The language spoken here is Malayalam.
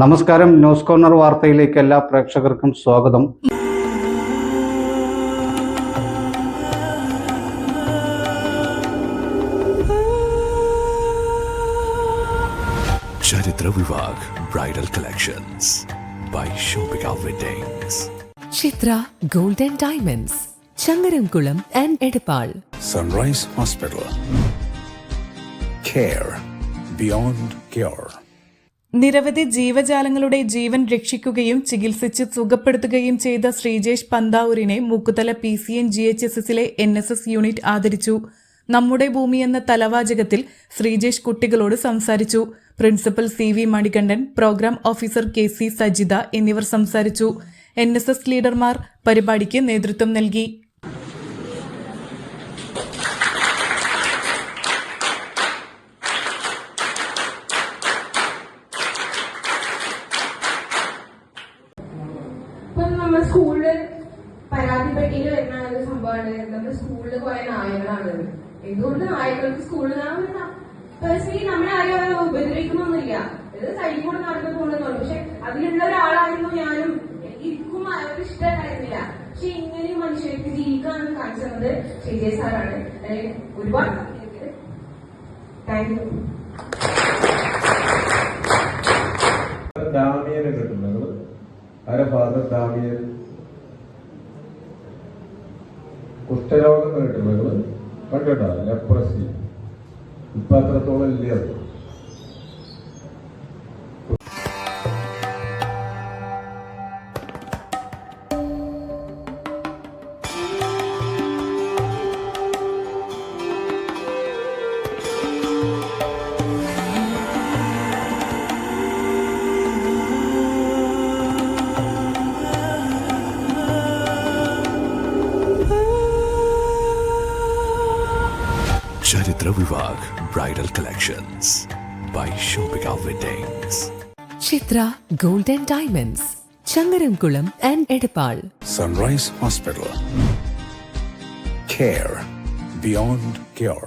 നമസ്കാരം. ന്യൂസ് കോർണർ വാർത്തയിലേക്ക് എല്ലാ പ്രേക്ഷകർക്കും സ്വാഗതം. Charithra Vivah bridal collections by Shoppika weddings. Chithra gold and diamonds, Changaramkulam and Edappal. Sunrise hospital, care beyond cure. നിരവധി ജീവജാലങ്ങളുടെ ജീവൻ രക്ഷിക്കുകയും ചികിത്സിച്ച് സുഖപ്പെടുത്തുകയും ചെയ്ത ശ്രീജേഷ് പന്താവൂരിനെ മൂക്കുതല PCN GHSSലെ NSS യൂണിറ്റ് ആദരിച്ചു. നമ്മുടെ ഭൂമി എന്ന തലവാചകത്തിൽ ശ്രീജേഷ് കുട്ടികളോട് സംസാരിച്ചു. Principal CV Manikandan, program officer KC Sajitha എന്നിവർ സംസാരിച്ചു. NSS ലീഡർമാർ പരിപാടിക്ക് നേതൃത്വം നൽകി. നമ്മുടെ സ്കൂളില് പരാതിപ്പെട്ടിയിൽ വരുന്ന ഒരു സംഭവമാണ്. നമ്മുടെ സ്കൂളിൽ കുറെ നായകളാണ്. എന്തുകൊണ്ട് നായകൾക്ക് സ്കൂളിൽ പേഴ്സണലി നമ്മളെ ആരും ഉപദ്രവിക്കുന്നൊന്നുമില്ല. ഇത് സൈഡിൽ കൂടെ നടന്നു പോകുന്നതാണ്. പക്ഷെ അതിലുള്ള ഒരാളായിരുന്നു ഞാനും. എനിക്കും അവർക്ക് ഇഷ്ടമായിരുന്നില്ല. പക്ഷെ ഇങ്ങനെയും മനുഷ്യർക്ക് ജീവിക്കാന്ന് കാണിച്ചു തന്നത് ശ്രീജയ് സാറാണ്. ഒരുപാട് താങ്ക് യു. ഡാമിയനെ കിട്ടുന്നത് ഫാദർ ഡാമിയൻ. കുഷ്ഠരോഗം കിട്ടുന്നത് കണ്ടിട്ടോ, ലെപ്രസി. ഇപ്പൊ അത്രത്തോളം ഇല്ല. അത് Charithra Vivah bridal collections by Shoppika weddings. Chithra gold and diamonds, Changaramkulam and Edappal. Sunrise hospital, care beyond cure.